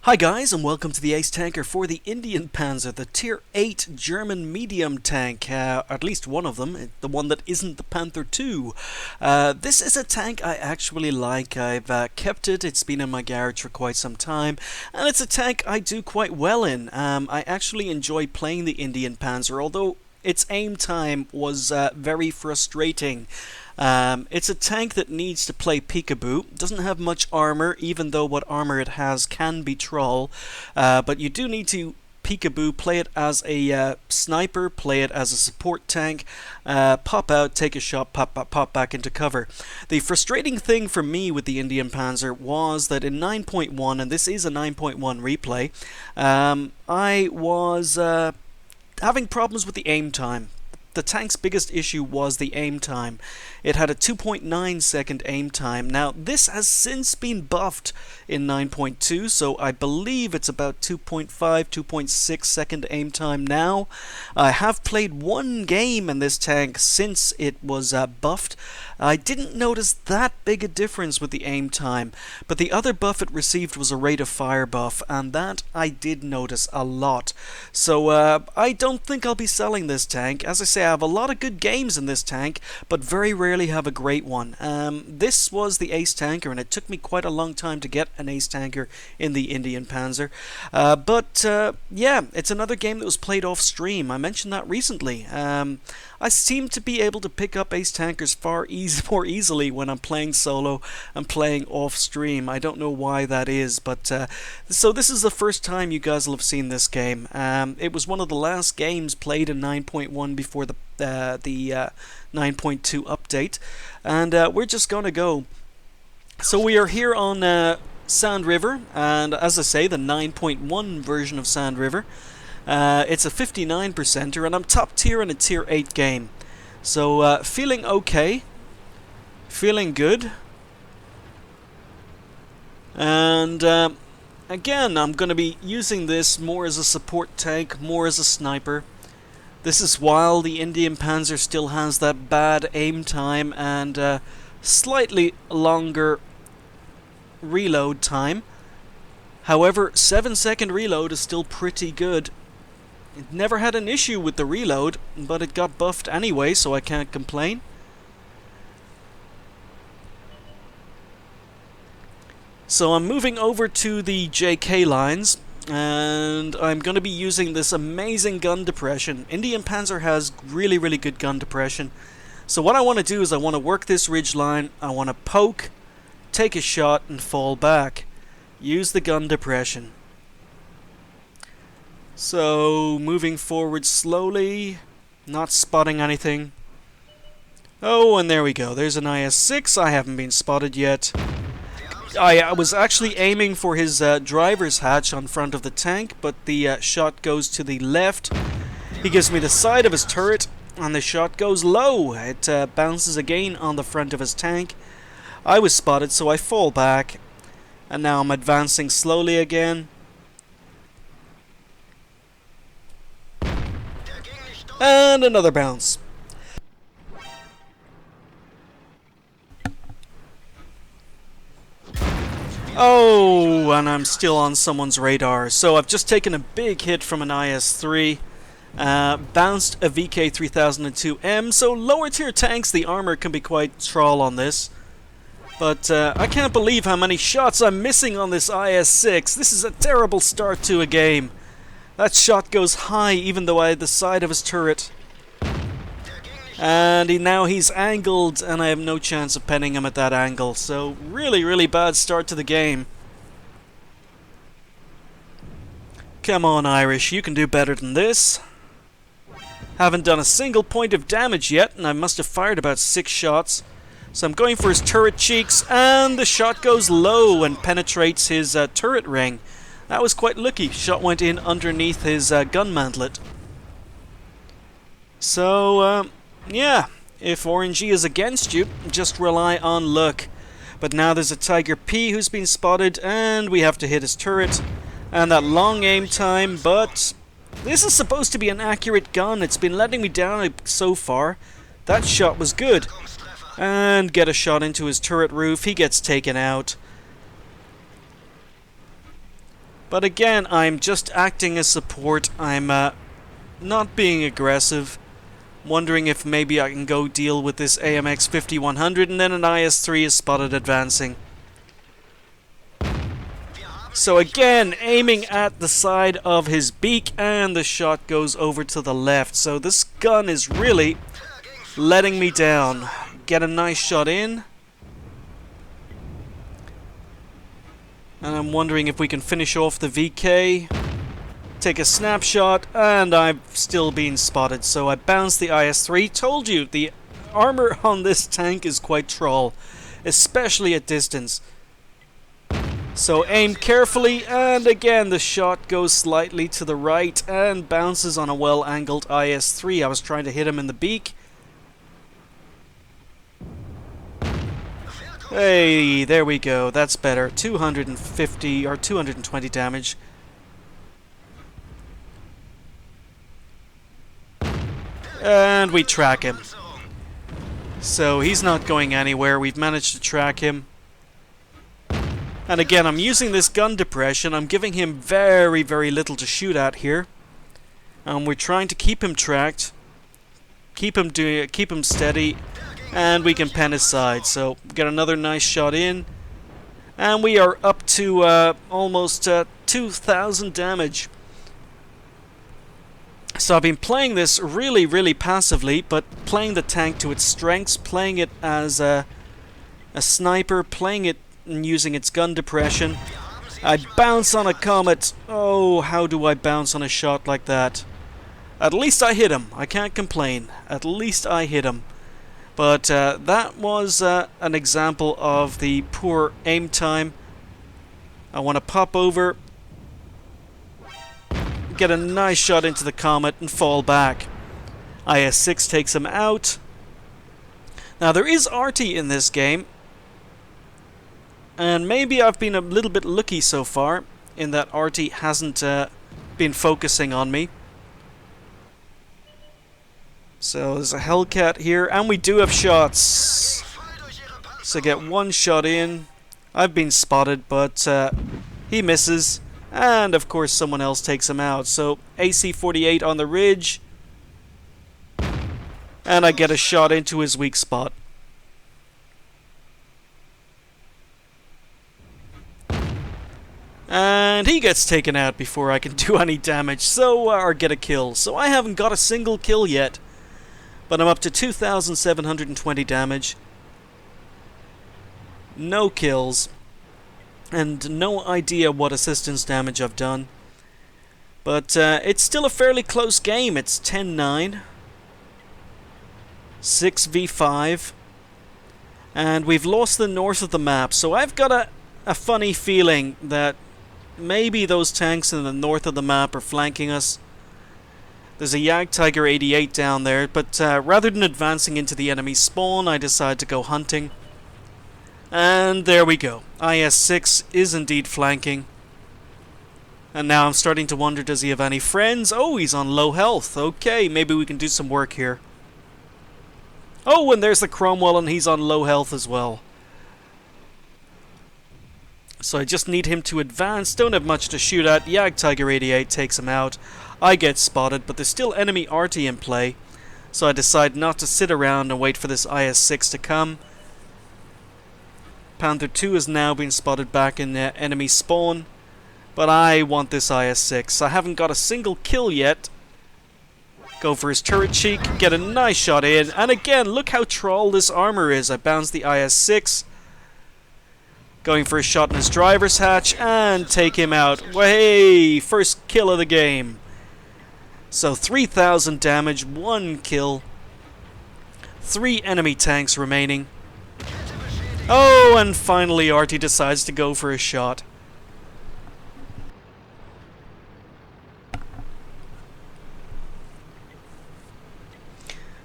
Hi guys, and welcome to the Ace Tanker for the Indian Panzer, the Tier 8 German medium tank, at least one of them, the one that isn't the Panther II. This is a tank I actually like. I've kept it, it's been in my garage for quite some time, and it's a tank I do quite well in. I actually enjoy playing the Indian Panzer, although its aim time was very frustrating. It's a tank that needs to play peekaboo. Doesn't have much armor, even though what armor it has can be troll. But you do need to peekaboo, play it as a sniper, play it as a support tank, pop out, take a shot, pop back into cover. The frustrating thing for me with the Indian Panzer was that in 9.1, and this is a 9.1 replay, I was having problems with the aim time. The tank's biggest issue was the aim time. It had a 2.9 second aim time. Now, this has since been buffed in 9.2, so I believe it's about 2.5, 2.6 second aim time now. I have played one game in this tank since it was buffed. I didn't notice that big a difference with the aim time, but the other buff it received was a rate of fire buff, and that I did notice a lot. So I don't think I'll be selling this tank. As I say, I have a lot of good games in this tank, but very rarely have a great one. This was the Ace Tanker, and it took me quite a long time to get an Ace Tanker in the Indian Panzer. But yeah, it's another game that was played off stream. I mentioned that recently. I seem to be able to pick up Ace Tankers more easily when I'm playing solo and playing off stream. I don't know why that is, but so this is the first time you guys will have seen this game. It was one of the last games played in 9.1 before the 9.2 update, and we're just gonna go. So we are here on Sand River, and as I say, the 9.1 version of Sand River. It's a 59%er, and I'm top tier in a tier 8 game. So feeling okay, feeling good, and again, I'm going to be using this more as a support tank, more as a sniper. This is while the Indian Panzer still has that bad aim time and slightly longer reload time. However, 7-second reload is still pretty good. It never had an issue with the reload, but it got buffed anyway, so I can't complain. So I'm moving over to the JK lines, and I'm going to be using this amazing gun depression. Indian Panzer has really good gun depression. So what I want to do is I want to work this ridge line, I want to poke, take a shot, and fall back. Use the gun depression. So, moving forward slowly, not spotting anything. Oh, and there we go. There's an IS-6. I haven't been spotted yet. I was actually aiming for his driver's hatch on front of the tank, but the shot goes to the left. He gives me the side of his turret, and the shot goes low. It bounces again on the front of his tank. I was spotted, so I fall back, and now I'm advancing slowly again. And another bounce. Oh, and I'm still on someone's radar. So I've just taken a big hit from an IS-3. Bounced a VK3002M. So lower tier tanks, the armor can be quite troll on this. But I can't believe how many shots I'm missing on this IS-6. This is a terrible start to a game. That shot goes high even though I had the side of his turret. And now he's angled and I have no chance of penning him at that angle. So really bad start to the game. Come on, Irish, you can do better than this. Haven't done a single point of damage yet, and I must have fired about 6 shots. So I'm going for his turret cheeks, and the shot goes low and penetrates his turret ring. That was quite lucky. Shot went in underneath his gun mantlet. So, yeah, if RNG is against you, just rely on luck. But now there's a Tiger P who's been spotted, and we have to hit his turret. And that long aim time, but this is supposed to be an accurate gun. It's been letting me down so far. That shot was good. And get a shot into his turret roof. He gets taken out. But again, I'm just acting as support. I'm not being aggressive. Wondering if maybe I can go deal with this AMX 5100, and then an IS-3 is spotted advancing. So again, aiming at the side of his beak, and the shot goes over to the left. So this gun is really letting me down. Get a nice shot in. And I'm wondering if we can finish off the VK. Take a snapshot, and I'm still being spotted. So I bounced the IS-3. Told you, the armor on this tank is quite troll, especially at distance. So aim carefully, and again the shot goes slightly to the right and bounces on a well-angled IS-3. I was trying to hit him in the beak. Hey, there we go. That's better. 250 or 220 damage. And we track him. So he's not going anywhere. We've managed to track him. And again, I'm using this gun depression. I'm giving him very, very little to shoot at here. And we're trying to keep him tracked. Keep him steady. And we can pen his side. So get another nice shot in. And we are up to almost 2,000 damage. So I've been playing this really, really passively, but playing the tank to its strengths, playing it as a sniper, playing it and using its gun depression. I bounce on a comet. Oh, how do I bounce on a shot like that? At least I hit him. I can't complain. At least I hit him. But that was an example of the poor aim time. I want to pop over, get a nice shot into the comet and fall back. IS-6 takes him out. Now there is arty in this game, and maybe I've been a little bit lucky so far in that arty hasn't been focusing on me. So there's a Hellcat here, and we do have shots. So get one shot in. I've been spotted, but he misses. And of course someone else takes him out. So AC-48 on the ridge. And I get a shot into his weak spot. And he gets taken out before I can do any damage, so or get a kill. So I haven't got a single kill yet. But I'm up to 2,720 damage. No kills. And no idea what assistance damage I've done. But it's still a fairly close game. It's 10-9. 6v5. And we've lost the north of the map. So I've got a funny feeling that maybe those tanks in the north of the map are flanking us. There's a Tiger 88 down there. But rather than advancing into the enemy spawn, I decide to go hunting. And there we go. IS-6 is indeed flanking. And now I'm starting to wonder, does he have any friends? Oh, he's on low health. Okay, maybe we can do some work here. Oh, and there's the Cromwell, and he's on low health as well. So I just need him to advance. Don't have much to shoot at. Tiger 88 takes him out. I get spotted, but there's still enemy arty in play. So I decide not to sit around and wait for this IS-6 to come. Panther 2 has now been spotted back in enemy spawn. But I want this IS-6. I haven't got a single kill yet. Go for his turret cheek, get a nice shot in. And again, look how troll this armor is. I bounce the IS-6. Going for a shot in his driver's hatch and take him out. Hey, first kill of the game. So 3,000 damage, 1 kill. 3 enemy tanks remaining. Oh, and finally arty decides to go for a shot.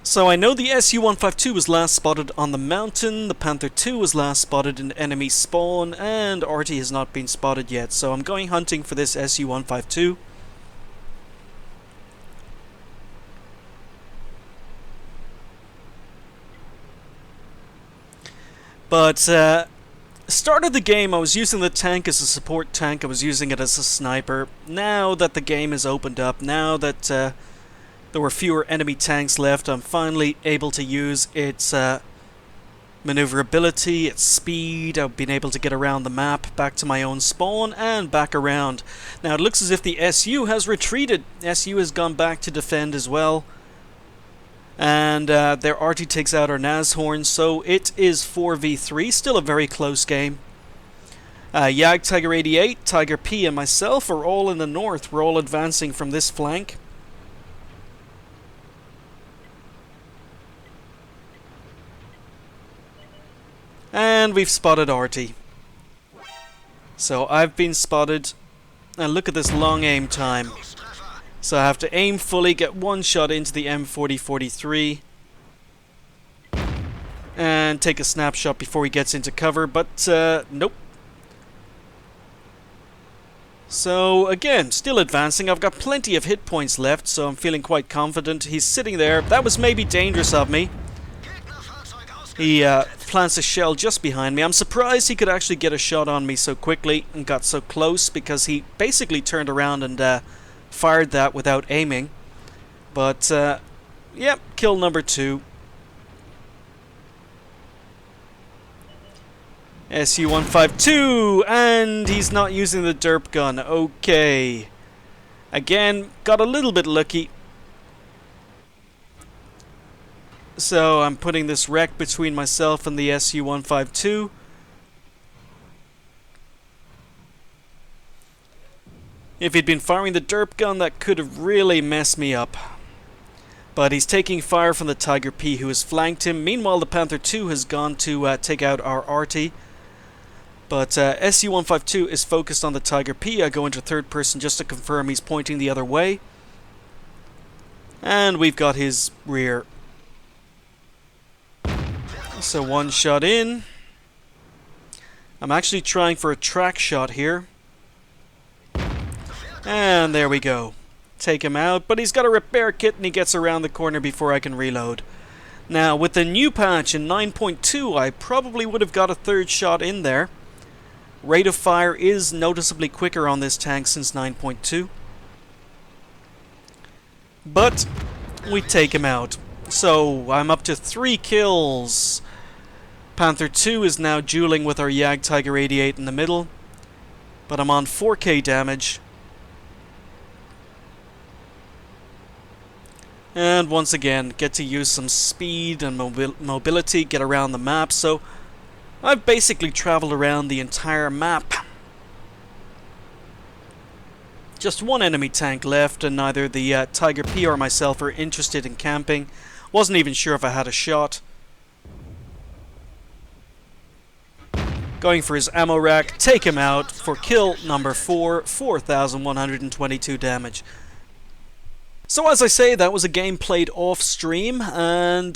So I know the Su-152 was last spotted on the mountain, the Panther 2 was last spotted in enemy spawn, and arty has not been spotted yet. So I'm going hunting for this Su-152. But Start of the game, I was using the tank as a support tank. I was using it as a sniper. Now that the game is opened up, now that there were fewer enemy tanks left, I'm finally able to use its maneuverability, its speed. I've been able to get around the map, back to my own spawn, and back around. Now it looks as if the SU has retreated. SU has gone back to defend as well. And their arty takes out our Nashorn, so it is 4v3, still a very close game. Yag, Tiger 88, Tiger P and myself are all in the north. We're all advancing from this flank. And we've spotted arty. So I've been spotted, and look at this long aim time. So I have to aim fully, get one shot into the M4043, and take a snapshot before he gets into cover, but nope. So again, still advancing. I've got plenty of hit points left, so I'm feeling quite confident. He's sitting there. That was maybe dangerous of me. He plants a shell just behind me. I'm surprised he could actually get a shot on me so quickly and got so close, because he basically turned around and fired that without aiming. But yep, kill number 2. SU-152, and he's not using the derp gun. Okay, again, got a little bit lucky. So I'm putting this wreck between myself and the SU-152. If he'd been firing the derp gun, that could have really messed me up. But he's taking fire from the Tiger P, who has flanked him. Meanwhile, the Panther 2 has gone to take out our arty. But SU-152 is focused on the Tiger P. I go into third person just to confirm he's pointing the other way. And we've got his rear. So one shot in. I'm actually trying for a track shot here. And there we go. Take him out, but he's got a repair kit and he gets around the corner before I can reload. Now, with the new patch in 9.2, I probably would have got a third shot in there. Rate of fire is noticeably quicker on this tank since 9.2. But we take him out. So, I'm up to 3 kills. Panther 2 is now dueling with our Yag Tiger 88 in the middle. But I'm on 4k damage. And once again, get to use some speed and mobility, get around the map. So I've basically traveled around the entire map. Just one enemy tank left, and neither the Tiger P or myself are interested in camping. Wasn't even sure if I had a shot. Going for his ammo rack, take him out for kill number 4, 4,122 damage. So as I say, that was a game played off stream, and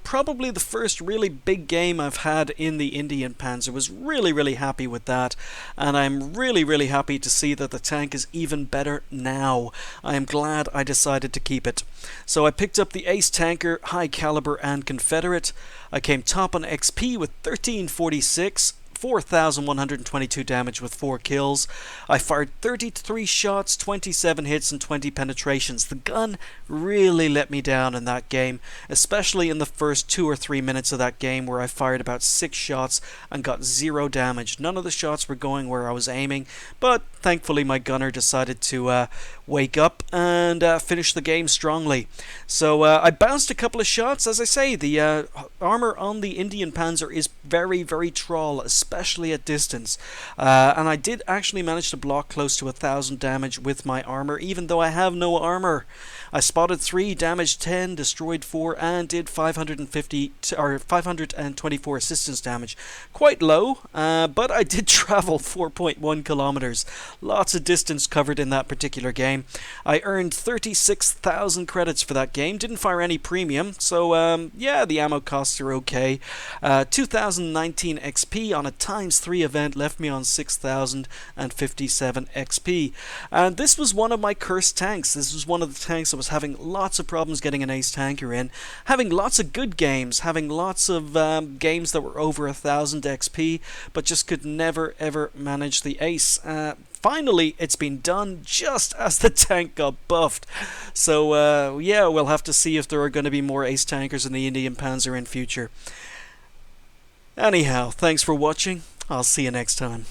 probably the first really big game I've had in the Indian Panzer. Was really happy with that, and I'm really happy to see that the tank is even better now. I am glad I decided to keep it. So I picked up the Ace Tanker, High Caliber and Confederate. I came top on XP with 1346. 4,122 damage with 4 kills. I fired 33 shots, 27 hits and 20 penetrations. The gun really let me down in that game, especially in the first 2 or 3 minutes of that game, where I fired about 6 shots and got 0 damage. None of the shots were going where I was aiming, but thankfully my gunner decided to wake up and finish the game strongly. So I bounced a couple of shots. As I say, the armor on the Indian Panzer is very trawl, especially at distance. And I did actually manage to block close to 1,000 damage with my armor, even though I have no armor. I spotted 3, damaged 10, destroyed 4, and did 524 assistance damage. Quite low, but I did travel 4.1 kilometers. Lots of distance covered in that particular game. I earned 36,000 credits for that game. Didn't fire any premium, so yeah, the ammo costs are okay. 2019 XP on a ×3 event left me on 6,057 XP. And this was one of my cursed tanks. This was one of the tanks that was having lots of problems getting an ace tanker in, having lots of good games, having lots of games that were over 1,000 XP, but just could never ever manage the ace. Finally, it's been done just as the tank got buffed. So, yeah, we'll have to see if there are going to be more ace tankers in the Indian Panzer in future. Anyhow, thanks for watching. I'll see you next time.